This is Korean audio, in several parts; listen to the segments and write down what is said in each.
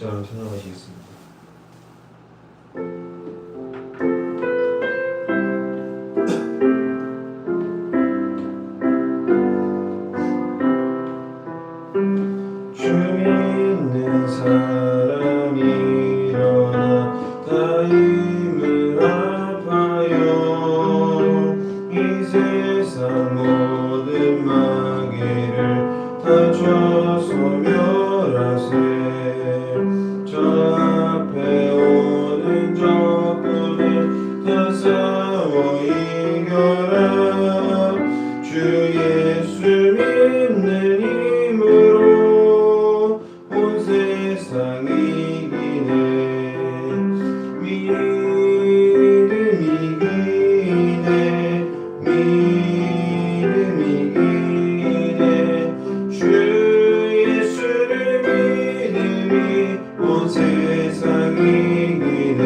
입장을 찬양하시겠습니다. 주 믿는 사람이 일어나 다 힘을 아파요. 이 세상 모든 마귀를 다 쳐서 멸하세. 저 앞에 오는 적군을 다 싸워 이겨라. 주 예수 믿는 힘으로 온 세상 이기네. 믿음 이기네. 믿음 이기네. 주 예수를 믿음이 온 세상 이기네.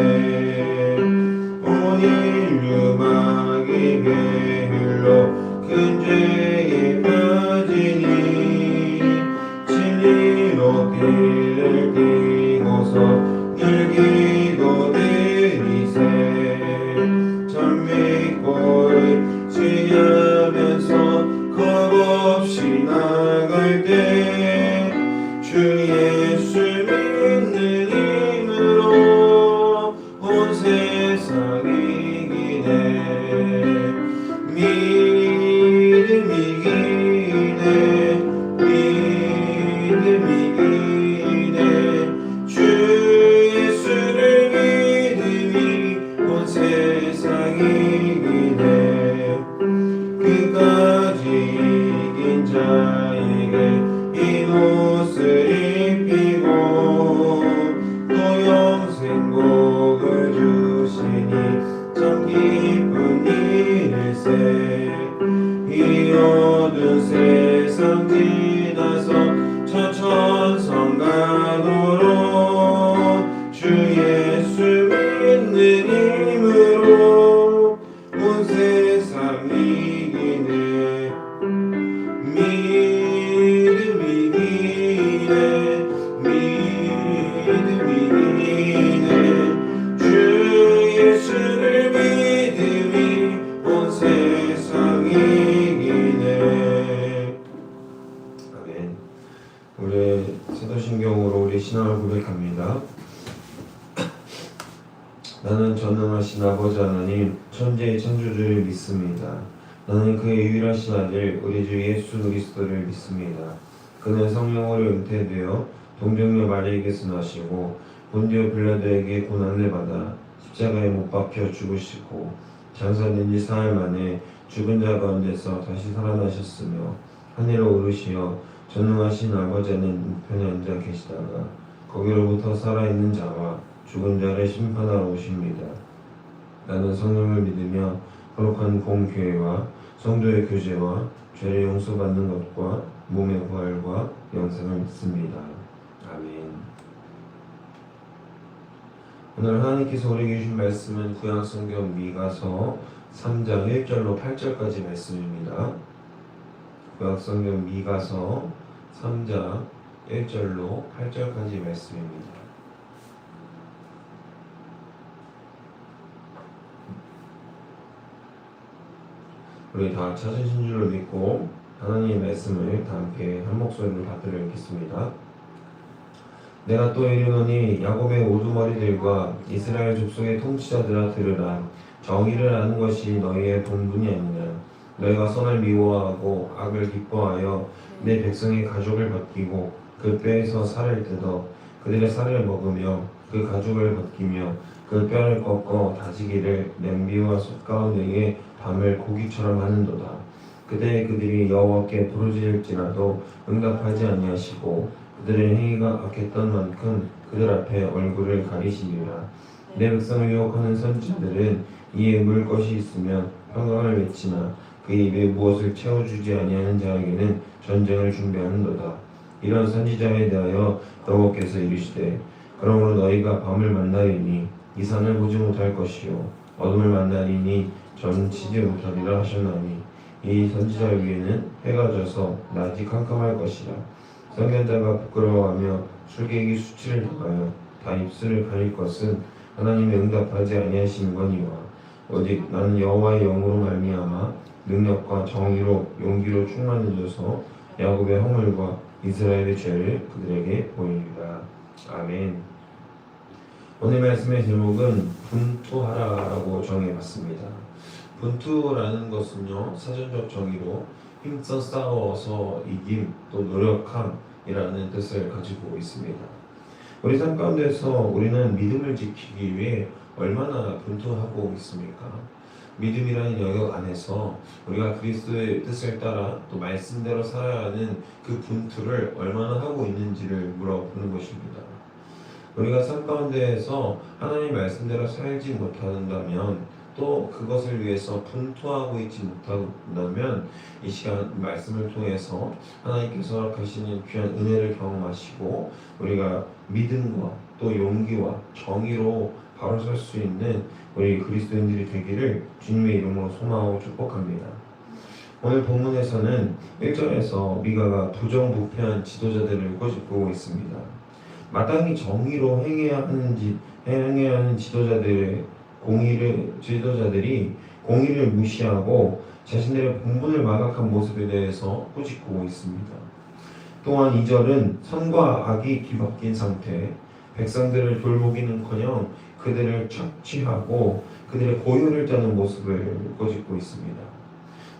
온 인류 마귀 배율로 큰 죄에 빠지니 진리로 길을 띠고서 늘 기도드리세. 참 믿고 의지하면서 겁없이 나갈 때 주 예수 믿는 힘으로 온 세상 이기네. 믿음 이기네. 믿음 이기네. 주 예수를 믿음이 온 세상 이기네. 끝까지 이긴 자에게 이 옷을 입히고 또 영생 복을 주시니 참 기쁜 일일세. 이 어두운 세상 지나서 저 천성 가도록 주 예수 믿는 힘으로 온 세상 이기네. 믿음 이기네. 믿음 이기네. 주 예수를 믿음이 온 세상 이기네. 아멘. 우리 사도신경으로 우리 신앙을 고백합니다. 나는 전능하신 아버지 하나님 천지의 창조주를 믿습니다. 나는 그의 유일하신 아들 우리 주 예수 그리스도를 믿습니다. 그는 성령으로 잉태되어 동정녀 마리아에게서 나시고 본디오 빌라도에게 고난을 받아 십자가에 못 박혀 죽으시고 장사된 지 사흘 만에 죽은 자 가운데서 다시 살아나셨으며 하늘로 오르시어 전능하신 아버지 하나님 우편에 앉아 계시다가 거기로부터 살아있는 자와 죽은 자를 심판하러 오십니다. 나는 성령을 믿으며 거룩한 공교회와 성도의 교제와 죄를 용서받는 것과 몸의 부활과 영생을 믿습니다. 아멘. 오늘 하나님께서 우리에게 주신 말씀은 구약성경 미가서 3장 1절로 8절까지 말씀입니다. 구약성경 미가서 3장 1절로 8절까지 말씀입니다. 우리 다 찾으신 줄로 믿고 하나님의 말씀을 다 함께 한 목소리로 받들어 읽겠습니다. 내가 또 이르노니 야곱의 우두머리들과 이스라엘 족속의 통치자들아 들으라. 정의를 아는 것이 너희의 본분이 아니냐. 너희가 선을 미워하고 악을 기뻐하여 내 백성의 가죽을 벗기고 그 뼈에서 살을 뜯어 그들의 살을 먹으며 그 가죽을 벗기며 그 뼈를 꺾어 다지기를 냄비와 솥 가운데에 밤을 고기처럼 하는도다. 그때 그들이 여호와께 부르짖을지라도 응답하지 아니하시고 그들의 행위가 악했던 만큼 그들 앞에 얼굴을 가리시리라. 내 백성을 유혹하는 선지자들은 이에 물 것이 있으면 평강을 외치나 그 입에 무엇을 채워주지 아니하는 자에게는 전쟁을 준비하는도다. 이런 선지자에 대하여 여호와께서 이르시되 그러므로 너희가 밤을 만나리니 이 산을 보지 못할 것이요 어둠을 만나리니 점치지 못하리라 하셨나니 이 선지자 위에는 해가 져서 낮이 캄캄할 것이라. 선견자가 부끄러워하며 술객이 수치를 당하여 다 입술을 가릴 것은 하나님의 응답하지 아니하시는거니와 오직 나는 여호와의 영으로 말미암아 능력과 정의로 용기로 충만해져서 야곱의 허물과 이스라엘의 죄를 그들에게 보이리라. 아멘. 오늘 말씀의 제목은 분투하라라고 정해봤습니다. 분투라는 것은요, 사전적 정의로 힘써 싸워서 이김, 또 노력함이라는 뜻을 가지고 있습니다. 우리 삶 가운데서 우리는 믿음을 지키기 위해 얼마나 분투하고 있습니까? 믿음이라는 영역 안에서 우리가 그리스도의 뜻을 따라 또 말씀대로 살아야 하는 그 분투를 얼마나 하고 있는지를 물어보는 것입니다. 우리가 삶 가운데에서 하나님 말씀대로 살지 못한다면, 또 그것을 위해서 분투하고 있지 못한다면, 이 시간 말씀을 통해서 하나님께서 허락하시는 귀한 은혜를 경험하시고 우리가 믿음과 또 용기와 정의로 바로 설 수 있는 우리 그리스도인들이 되기를 주님의 이름으로 소망하고 축복합니다. 오늘 본문에서는 1절에서 미가가 부정부패한 지도자들을 꼬집고 있습니다. 마땅히 정의로 행해야 하는 지도자들이 공의를 무시하고 자신들의 본분을 망각한 모습에 대해서 꼬집고 있습니다. 또한 2절은 선과 악이 뒤바뀐 상태, 백성들을 돌보기는커녕 그들을 착취하고 그들의 고혈을 짜는 모습을 꼬집고 있습니다.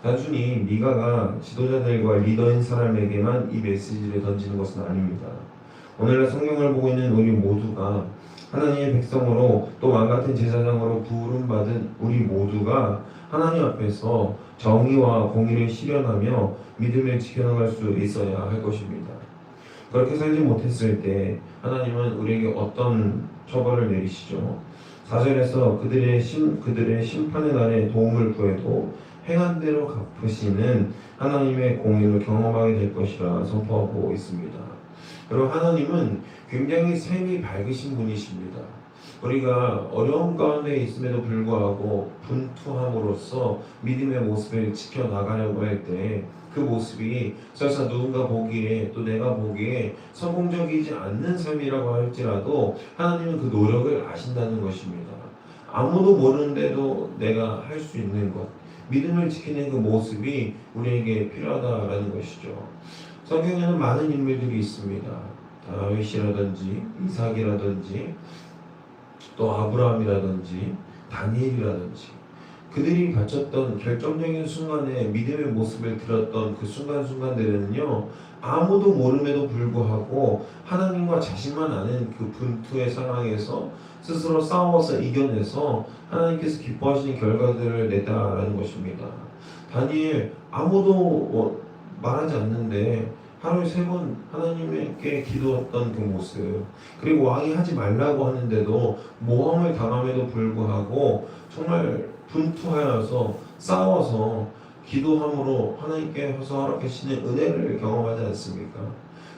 단순히 미가가 지도자들과 리더인 사람에게만 이 메시지를 던지는 것은 아닙니다. 오늘날 성경을 보고 있는 우리 모두가 하나님의 백성으로 또 왕같은 제사장으로 부름받은 우리 모두가 하나님 앞에서 정의와 공의를 실현하며 믿음을 지켜나갈 수 있어야 할 것입니다. 그렇게 살지 못했을 때 하나님은 우리에게 어떤 처벌을 내리시죠? 4절에서 그들의 심판의 날에 도움을 구해도 행한 대로 갚으시는 하나님의 공의를 경험하게 될 것이라 선포하고 있습니다. 그리고 하나님은 굉장히 샘이 밝으신 분이십니다. 우리가 어려운 가운데 있음에도 불구하고 분투함으로써 믿음의 모습을 지켜나가려고 할 때 그 모습이 설사 누군가 보기에 또 내가 보기에 성공적이지 않는 삶이라고 할지라도 하나님은 그 노력을 아신다는 것입니다. 아무도 모르는데도 내가 할 수 있는 것, 믿음을 지키는 그 모습이 우리에게 필요하다라는 것이죠. 성경에는 많은 인물들이 있습니다. 다윗이라든지 이삭이라든지 또 아브라함이라든지 다니엘이라든지 그들이 바쳤던 결정적인 순간에 믿음의 모습을 들었던 그 순간순간들은요, 아무도 모름에도 불구하고 하나님과 자신만 아는 그 분투의 상황에서 스스로 싸워서 이겨내서 하나님께서 기뻐하시는 결과들을 냈다라는 것입니다. 다니엘 아무도 말하지 않는데 하루에 3번 하나님께 기도했던 그 모습, 그리고 왕이 하지 말라고 하는데도 모함을 당함에도 불구하고 정말 분투하여서 싸워서 기도함으로 하나님께서 허락하시는 은혜를 경험하지 않습니까?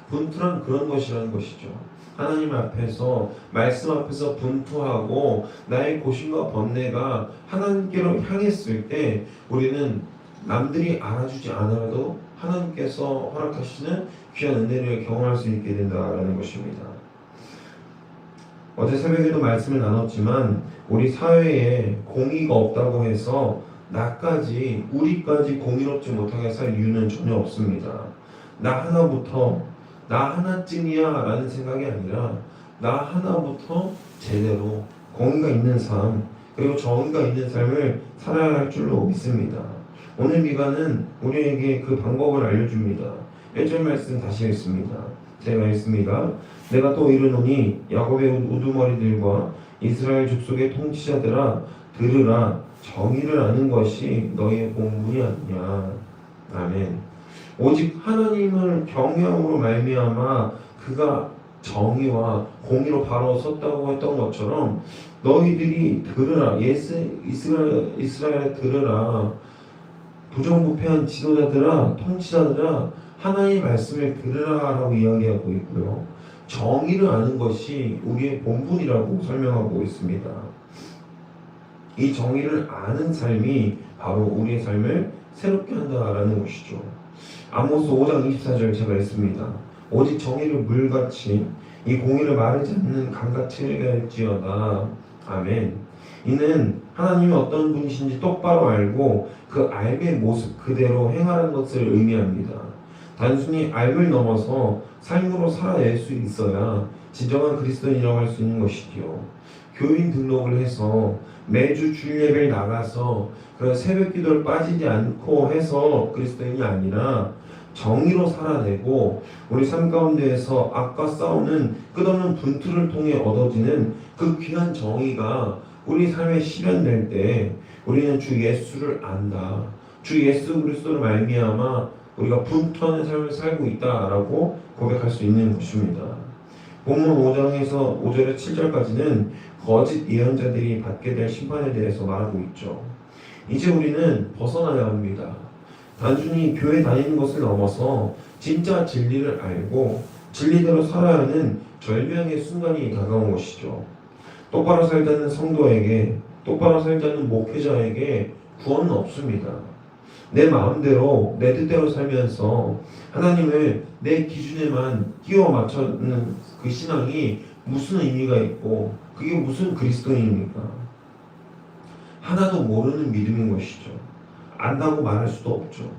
분투란 그런 것이라는 것이죠. 하나님 앞에서 말씀 앞에서 분투하고 나의 고심과 번뇌가 하나님께로 향했을 때 우리는 남들이 알아주지 않아도 하나님께서 허락하시는 귀한 은혜를 경험할 수 있게 된다라는 것입니다. 어제 새벽에도 말씀을 나눴지만 우리 사회에 공의가 없다고 해서 우리까지 공의롭지 못하게 살 이유는 전혀 없습니다. 나 하나쯤이야 라는 생각이 아니라 나 하나부터 제대로 공의가 있는 삶, 그리고 정의가 있는 삶을 살아야 할 줄로 믿습니다. 오늘 미가는 우리에게 그 방법을 알려줍니다. 1절 말씀 다시 읽습니다. 제가 읽습니다. 내가 또 이르노니 야곱의 우두머리들과 이스라엘 족속의 통치자들아 들으라. 정의를 아는 것이 너희의 본분이 아니냐. 아멘. 오직 하나님을 경외함으로 말미암아 그가 정의와 공의로 바로 섰다고 했던 것처럼 너희들이 들으라. 이스라엘에 들으라. 부정부패한 지도자들아, 통치자들아, 하나님의 말씀을 들으라라고 이야기하고 있고요. 정의를 아는 것이 우리의 본분이라고 설명하고 있습니다. 이 정의를 아는 삶이 바로 우리의 삶을 새롭게 한다라는 것이죠. 아모스 5장 24절 제가 읽습니다. 오직 정의를 물같이 이 공의를 마르지 않는 강같이 일갈지어다. 아멘. 이는 하나님이 어떤 분이신지 똑바로 알고 그 알의 모습 그대로 행하라는 것을 의미합니다. 단순히 알을 넘어서 삶으로 살아낼 수 있어야 진정한 그리스도인이라고 할 수 있는 것이지요. 교인 등록을 해서 매주 주일 예배를 나가서 그 새벽 기도를 빠지지 않고 해서 그리스도인이 아니라 정의로 살아내고 우리 삶 가운데에서 악과 싸우는 끝없는 분투를 통해 얻어지는 그 귀한 정의가 우리 삶에 실현될 때 우리는 주 예수를 안다. 주 예수 그리스도로 말미암아 우리가 분투하는 삶을 살고 있다라고 고백할 수 있는 것입니다. 본문 5장에서 5절에 7절까지는 거짓 예언자들이 받게 될 심판에 대해서 말하고 있죠. 이제 우리는 벗어나야 합니다. 단순히 교회 다니는 것을 넘어서 진짜 진리를 알고 진리대로 살아야 하는 절명의 순간이 다가온 것이죠. 똑바로 살자는 성도에게, 똑바로 살자는 목회자에게 구원은 없습니다. 내 마음대로 내 뜻대로 살면서 하나님을 내 기준에만 끼워 맞추는 그 신앙이 무슨 의미가 있고 그게 무슨 그리스도인입니까? 하나도 모르는 믿음인 것이죠. 안다고 말할 수도 없죠.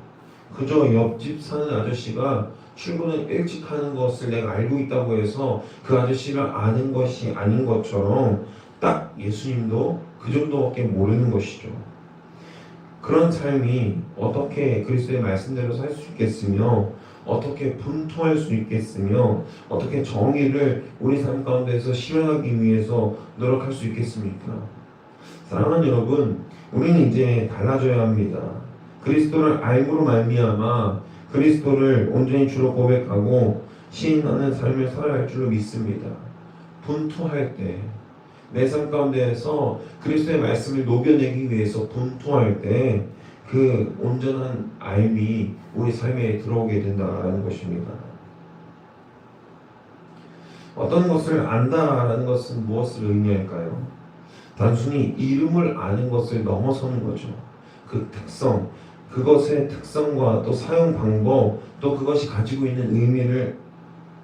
그저 옆집 사는 아저씨가 출근을 일찍 하는 것을 내가 알고 있다고 해서 그 아저씨를 아는 것이 아닌 것처럼 딱 예수님도 그 정도밖에 모르는 것이죠. 그런 삶이 어떻게 그리스도의 말씀대로 살 수 있겠으며 어떻게 분투할 수 있겠으며 어떻게 정의를 우리 삶 가운데서 실현하기 위해서 노력할 수 있겠습니까? 사랑하는 여러분, 우리는 이제 달라져야 합니다. 그리스도를 알므로 말미암아 그리스도를 온전히 주로 고백하고 시인하는 삶을 살아야 할 줄로 믿습니다. 분투할 때 내 삶 가운데에서 그리스도의 말씀을 녹여내기 위해서 분투할 때 그 온전한 알미 우리 삶에 들어오게 된다라는 것입니다. 어떤 것을 안다라는 것은 무엇을 의미할까요? 단순히 이름을 아는 것을 넘어서는 거죠. 그 특성, 그것의 특성과 또 사용 방법, 또 그것이 가지고 있는 의미를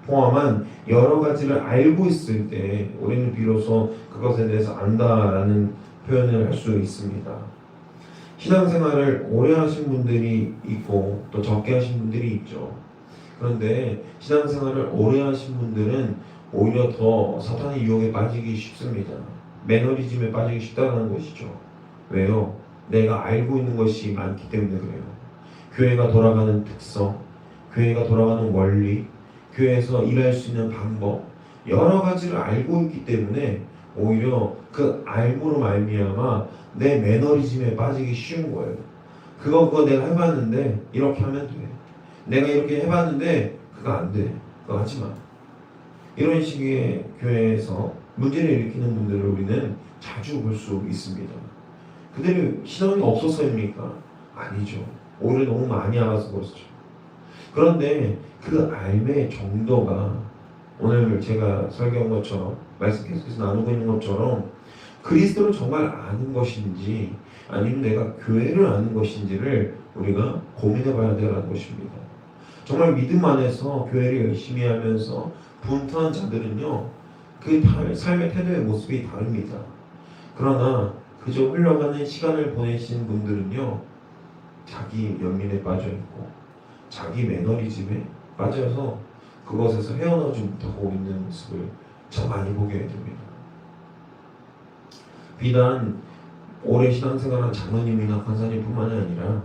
포함한 여러 가지를 알고 있을 때 우리는 비로소 그것에 대해서 안다라는 표현을 할 수 있습니다. 신앙생활을 오래 하신 분들이 있고 또 적게 하신 분들이 있죠. 그런데 신앙생활을 오래 하신 분들은 오히려 더 사탄의 유혹에 빠지기 쉽습니다. 매너리즘에 빠지기 쉽다는 것이죠. 왜요? 내가 알고 있는 것이 많기 때문에 그래요. 교회가 돌아가는 특성, 교회가 돌아가는 원리, 교회에서 일할 수 있는 방법, 여러 가지를 알고 있기 때문에 오히려 그 알므로 말미암아 내 매너리즘에 빠지기 쉬운 거예요. 그거 내가 해봤는데 이렇게 하면 돼. 내가 이렇게 해봤는데 그거 안 돼. 그거 하지 마. 이런 식의 교회에서 문제를 일으키는 분들을 우리는 자주 볼 수 있습니다. 그들이 신앙이 없어서입니까? 아니죠. 오히려 너무 많이 알아서 그렇죠. 그런데 그 알의 정도가 오늘 제가 설교한 것처럼 말씀 계속해서 나누고 있는 것처럼 그리스도를 정말 아는 것인지 아니면 내가 교회를 아는 것인지를 우리가 고민해 봐야 되라는 것입니다. 정말 믿음 안에서 교회를 열심히 하면서 분투한 자들은요 그 삶의 태도의 모습이 다릅니다. 그러나 그저 흘러가는 시간을 보내신 분들은요 자기 연민에 빠져있고 자기 매너리즘에 빠져서 그것에서 헤어나오지 못하고 있는 모습을 참 많이 보게 됩니다. 비단 오래 신앙생활한 장로님이나 권사님뿐만이 아니라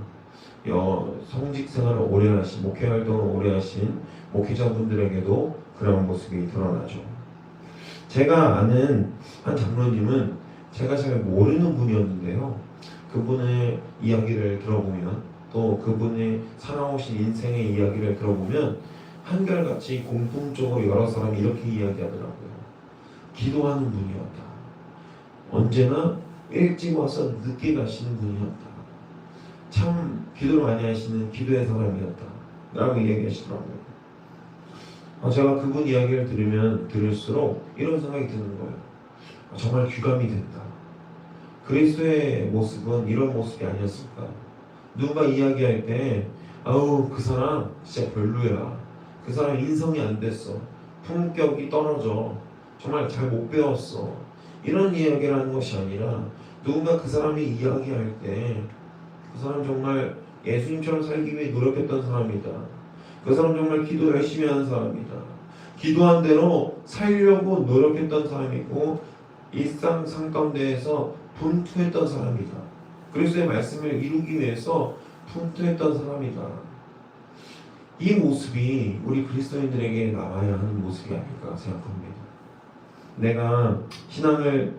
성직 생활을 오래 하신 목회 활동을 오래 하신 목회자분들에게도 그런 모습이 드러나죠. 제가 아는 한 장로님은 제가 잘 모르는 분이었는데요. 그분의 이야기를 들어보면 또 그분의 살아오신 인생의 이야기를 들어보면 한결같이 공통적으로 여러 사람이 이렇게 이야기하더라고요. 기도하는 분이었다. 언제나 일찍 와서 늦게 가시는 분이었다. 참 기도를 많이 하시는 기도의 사람이었다. 라고 이야기하시더라고요. 제가 그분 이야기를 들을수록 이런 생각이 드는 거예요. 정말 귀감이 된다. 그리스도의 모습은 이런 모습이 아니었을까. 누군가 이야기할 때 아우 그 사람 진짜 별로야. 그 사람 인성이 안 됐어. 품격이 떨어져. 정말 잘 못 배웠어. 이런 이야기를 하는 것이 아니라 누군가 그 사람이 이야기할 때 그 사람 정말 예수님처럼 살기 위해 노력했던 사람이다. 그 사람 정말 기도 열심히 하는 사람이다. 기도한 대로 살려고 노력했던 사람이고 일상 삶 가운데에서 분투했던 사람이다. 그리스도의 말씀을 이루기 위해서 분투했던 사람이다. 이 모습이 우리 그리스도인들에게 나와야 하는 모습이 아닐까 생각합니다. 내가 신앙생활을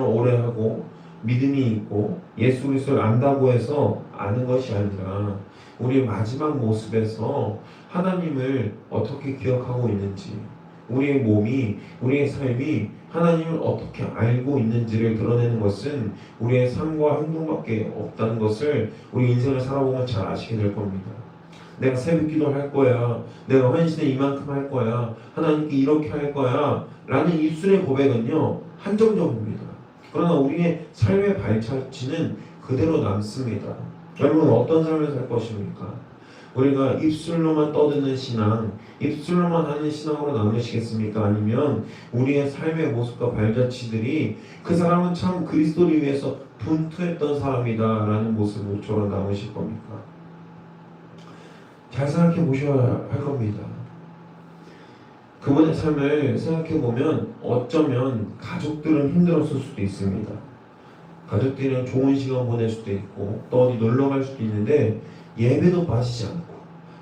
오래 하고 믿음이 있고 예수 그리스도를 안다고 해서 아는 것이 아니라 우리의 마지막 모습에서 하나님을 어떻게 기억하고 있는지, 우리의 몸이, 우리의 삶이 하나님을 어떻게 알고 있는지를 드러내는 것은 우리의 삶과 행동밖에 없다는 것을 우리 인생을 살아보면 잘 아시게 될 겁니다. 내가 새벽 기도를 할 거야, 내가 헌신을 이만큼 할 거야, 하나님께 이렇게 할 거야 라는 입술의 고백은요 한정적입니다. 그러나 우리의 삶의 발자취는 그대로 남습니다. 여러분 어떤 삶을 살 것입니까? 우리가 입술로만 떠드는 신앙, 입술로만 하는 신앙으로 남으시겠습니까? 아니면 우리의 삶의 모습과 발자취들이 그 사람은 참 그리스도를 위해서 분투했던 사람이다 라는 모습으로 남으실 겁니까? 잘 생각해 보셔야 할 겁니다. 그분의 삶을 생각해 보면 어쩌면 가족들은 힘들었을 수도 있습니다. 가족들이랑 좋은 시간 보낼 수도 있고 또 어디 놀러 갈 수도 있는데 예배도 빠지지 않고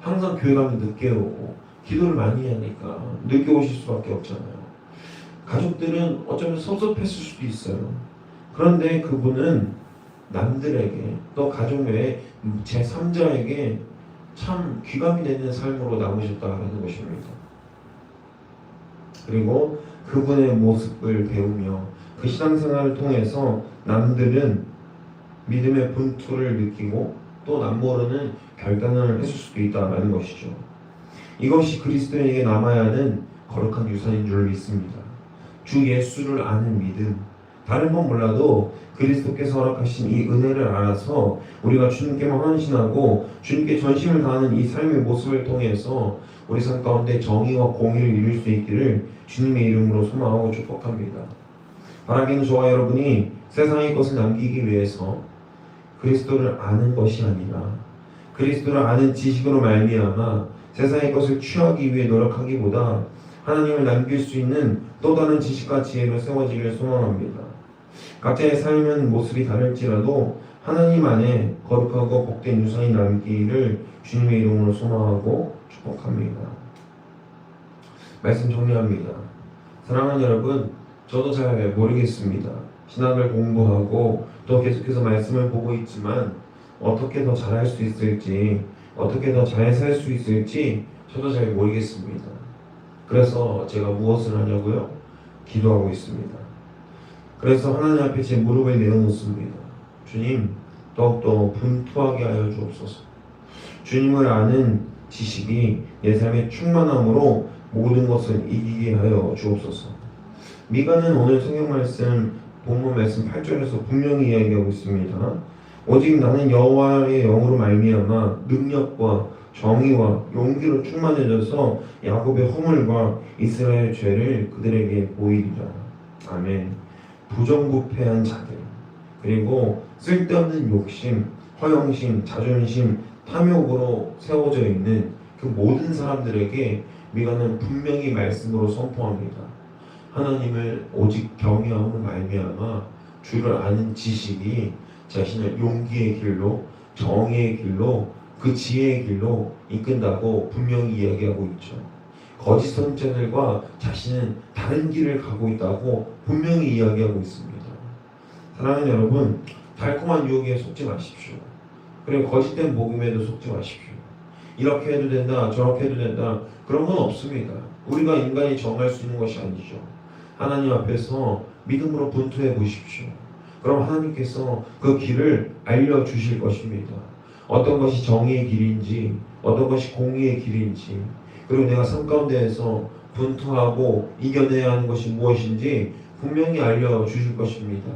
항상 교회 가면 늦게 오고 기도를 많이 하니까 늦게 오실 수밖에 없잖아요. 가족들은 어쩌면 섭섭했을 수도 있어요. 그런데 그분은 남들에게 또 가족 외에 제3자에게 참 귀감이 되는 삶으로 남으셨다는 것입니다. 그리고 그분의 모습을 배우며 그 신앙생활을 통해서 남들은 믿음의 분투를 느끼고 또 남모르는 결단을 했을 수도 있다는 것이죠. 이것이 그리스도인에게 남아야 하는 거룩한 유산인 줄 믿습니다. 주 예수를 아는 믿음, 다른 건 몰라도 그리스도께서 허락하신 이 은혜를 알아서 우리가 주님께만 헌신하고 주님께 전심을 다하는 이 삶의 모습을 통해서 우리 삶 가운데 정의와 공의를 이룰 수 있기를 주님의 이름으로 소망하고 축복합니다. 바라기는 저와 여러분이 세상의 것을 남기기 위해서 그리스도를 아는 것이 아니라 그리스도를 아는 지식으로 말미암아 세상의 것을 취하기 위해 노력하기보다 하나님을 남길 수 있는 또 다른 지식과 지혜로 세워지기를 소망합니다. 각자의 삶은 모습이 다를지라도 하나님 안에 거룩하고 복된 유산이 남기를 주님의 이름으로 소망하고 축복합니다. 말씀 정리합니다. 사랑하는 여러분, 저도 잘 모르겠습니다. 신학을 공부하고 또 계속해서 말씀을 보고 있지만 어떻게 더 잘할 수 있을지, 어떻게 더 잘 살 수 있을지 저도 잘 모르겠습니다. 그래서 제가 무엇을 하냐고요? 기도하고 있습니다. 그래서 하나님 앞에 제 무릎을 내어놓습니다. 주님, 더욱더 분투하게 하여 주옵소서. 주님을 아는 지식이 내 삶의 충만함으로 모든 것을 이기게 하여 주옵소서. 미가는 오늘 성경 말씀 본문 말씀 8절에서 분명히 이야기하고 있습니다. 오직 나는 여호와의 영으로 말미암아 능력과 정의와 용기로 충만해져서 야곱의 허물과 이스라엘의 죄를 그들에게 보이리라. 아멘. 부정부패한 자들, 그리고 쓸데없는 욕심, 허영심, 자존심, 탐욕으로 세워져 있는 그 모든 사람들에게 미가는 분명히 말씀으로 선포합니다. 하나님을 오직 경외함으로 말미암아 주를 아는 지식이 자신을 용기의 길로, 정의의 길로, 그 지혜의 길로 이끈다고 분명히 이야기하고 있죠. 거짓 선지자들과 자신은 다른 길을 가고 있다고 분명히 이야기하고 있습니다. 사랑하는 여러분, 달콤한 유혹에 속지 마십시오. 그리고 거짓된 복음에도 속지 마십시오. 이렇게 해도 된다, 저렇게 해도 된다, 그런 건 없습니다. 우리가 인간이 정할 수 있는 것이 아니죠. 하나님 앞에서 믿음으로 분투해 보십시오. 그럼 하나님께서 그 길을 알려주실 것입니다. 어떤 것이 정의의 길인지, 어떤 것이 공의의 길인지, 그리고 내가 삶 가운데에서 분투하고 이겨내야 하는 것이 무엇인지 분명히 알려주실 것입니다.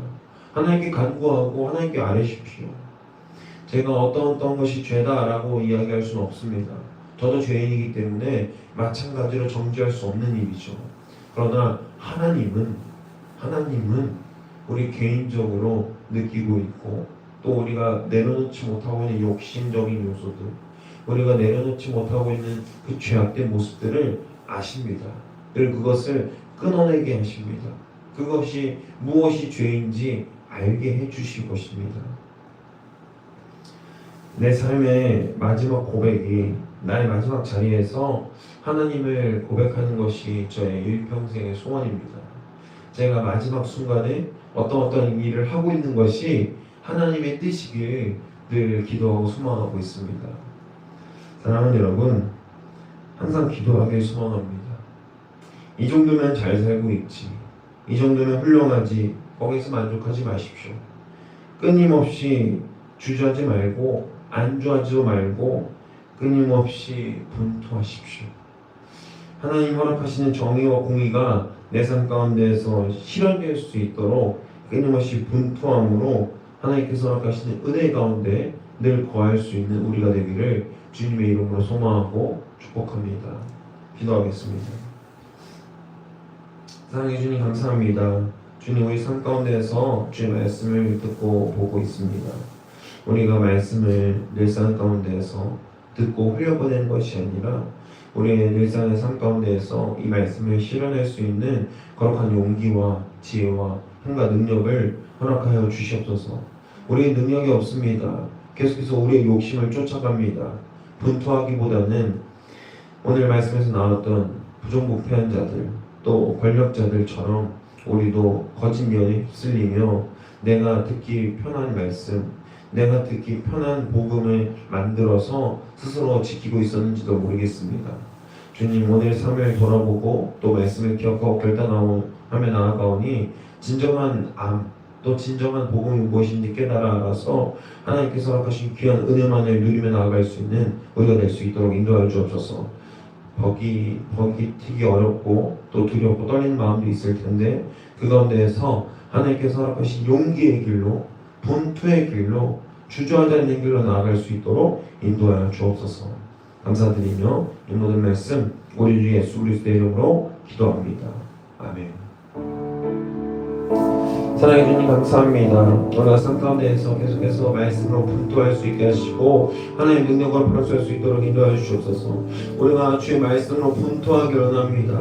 하나님께 간구하고 하나님께 아뢰십시오. 제가 어떤 것이 죄다라고 이야기할 수는 없습니다. 저도 죄인이기 때문에 마찬가지로 정죄할 수 없는 일이죠. 그러나 하나님은 우리 개인적으로 느끼고 있고, 또 우리가 내려놓지 못하고 있는 욕심적인 요소들, 우리가 내려놓지 못하고 있는 그 죄악된 모습들을 아십니다. 그리고 그것을 끊어내게 하십니다. 그것이 무엇이 죄인지 알게 해주실 것입니다. 내 삶의 마지막 고백이, 나의 마지막 자리에서 하나님을 고백하는 것이 저의 일평생의 소원입니다. 제가 마지막 순간에 어떤 일을 하고 있는 것이 하나님의 뜻이길 늘 기도하고 소망하고 있습니다. 사랑하는 여러분, 항상 기도하길 소망합니다. 이 정도면 잘 살고 있지, 이 정도면 훌륭하지, 거기서 만족하지 마십시오. 끊임없이 주저하지 말고, 안주하지 말고, 끊임없이 분투하십시오. 하나님 허락하시는 정의와 공의가 내 삶 가운데에서 실현될 수 있도록 끊임없이 분투함으로 하나님께서 허락하시는 은혜 가운데 늘 거할 수 있는 우리가 되기를 주님의 이름으로 소망하고 축복합니다. 기도하겠습니다. 사랑해 주님, 감사합니다. 주님, 우리 삶 가운데에서 주의 말씀을 듣고 보고 있습니다. 우리가 말씀을 일상 가운데에서 듣고 흘려보내는 것이 아니라 우리의 일상의 삶 가운데에서 이 말씀을 실현할 수 있는 거룩한 용기와 지혜와 힘과 능력을 허락하여 주시옵소서. 우리의 능력이 없습니다. 계속해서 우리의 욕심을 쫓아갑니다. 분투하기보다는 오늘 말씀에서 나왔던 부정부패한 자들, 또 권력자들처럼 우리도 거짓 면에 휩쓸리며 내가 듣기 편한 말씀, 내가 듣기 편한 복음을 만들어서 스스로 지키고 있었는지도 모르겠습니다. 주님, 오늘 삶을 돌아보고 또 말씀을 기억하고 결단하며 나아가오니 진정한 또 진정한 복음이 무엇인지 깨달아 알아서 하나님께서 허락하신 귀한 은혜만을 누리며 나아갈 수 있는 우리가 될 수 있도록 인도하여 주옵소서. 버기튀기 어렵고 또 두렵고 떨리는 마음도 있을 텐데 그 가운데에서 하나님께서 허락하신 용기의 길로, 분투의 길로, 주저하지 않는 길로 나아갈 수 있도록 인도하여 주옵소서. 감사드리며 이 모든 말씀 우리 주 예수 그리스도의 이름으로 기도합니다. 아멘. 사랑해 주님, 감사합니다. 우리가 삶 가운데에서 계속해서 말씀으로 분투할 수 있게 하시고 하나님의 능력으로 발휘할 수 있도록 인도하여 주옵소서. 우리가 주의 말씀으로 분투하기를 원합니다.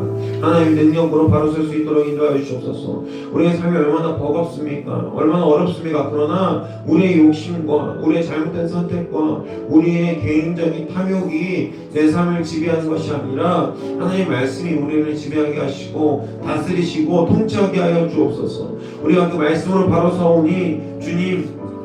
하나님의 능력으로 발휘할 수 있도록 인도하여 주옵소서. 우리의 삶이 얼마나 버겁습니까? 얼마나 어렵습니까? 그러나 우리의 욕심과 우리의 잘못된 선택과 우리의 개인적인 탐욕이 내 삶을 지배하는 것이 아니라 하나님의 말씀이 우리를 지배하게 하시고 다스리시고 통치하게 하여 주옵소서. 우리가 그 말씀으로 바로 서오니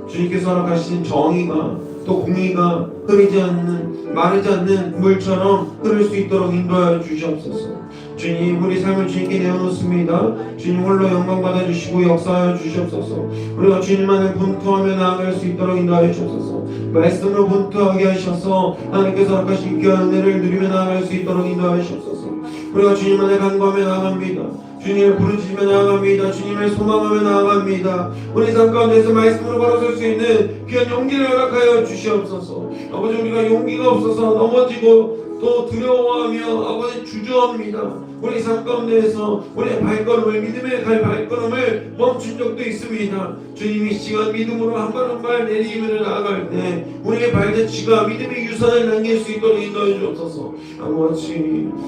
주님께서 허락하신 정의가 또 공의가 흐르지 않는, 마르지 않는 물처럼 흐를 수 있도록 인도하여 주시옵소서. 주님, 우리 삶을 주님께 내어놓습니다. 주님 홀로 영광 받아주시고 역사하여 주시옵소서. 우리가 주님만을 분투하며 나아갈 수 있도록 인도하여 주옵소서. 말씀으로 분투하게 하셔서 하나님께서 허락하신 귀한 은혜를 누리며 나아갈 수 있도록 인도하여 주옵소서. 우리가 주님만을 간구하며 나아갑니다. 주님을 부르짖으며 나아갑니다. 주님을 소망하며 나아갑니다. 우리 삶 가운데서 말씀으로 바로 설 수 있는 귀한 용기를 허락하여 주시옵소서. 아버지, 우리가 용기가 없어서 넘어지고 또 두려워하며 아버지 주저합니다. 우리 삶 가운데에서 우리의 발걸음을, 믿음의 발걸음을 멈춘 적도 있습니다. 주님, 이 시간 믿음으로 한 발 한 발 내디디며 나아갈 때 우리의 발자취가 믿음의 유산을 남길 수 있도록 인도해 주옵소서.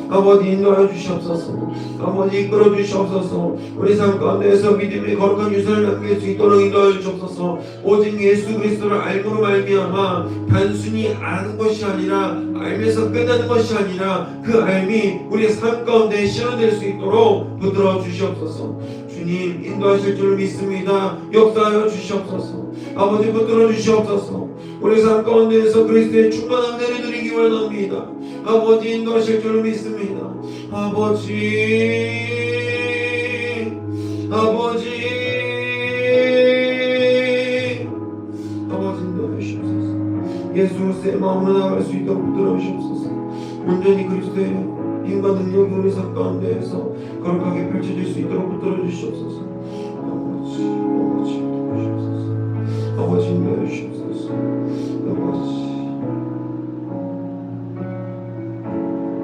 아버지 인도하여 주시옵소서. 아버지 이끌어 주시옵소서. 우리 삶 가운데에서 믿음의 거룩한 유산을 남길 수 있도록 인도하여 주옵소서. 오직 예수 그리스도를 알므로 말미암아 단순히 아는 것이 아니라 알면서 끝나는 것이 아니라 그 알미 우리의 삶 가운데 실현될 수 있도록 붙들어 주시옵소서. 주님, 인도하실 줄 믿습니다. 역사하여 주시옵소서. 아버지, 붙들어 주시옵소서. 우리 삶 가운데에서 그리스도의 충만한 은혜를 누리기 원합니다. 아버지, 인도하실 줄 믿습니다. 아버지 인도하여 주시옵소서. 예수 그리스도의 마음으로 나아갈 수 있도록 붙들어 주시옵소서. 온전히 그리스도의 힘과 능력이 우리 삶 가운데에서 거룩하게 펼쳐질 수 있도록 붙들어 주시옵소서. 아버지 인도해 주시옵소서.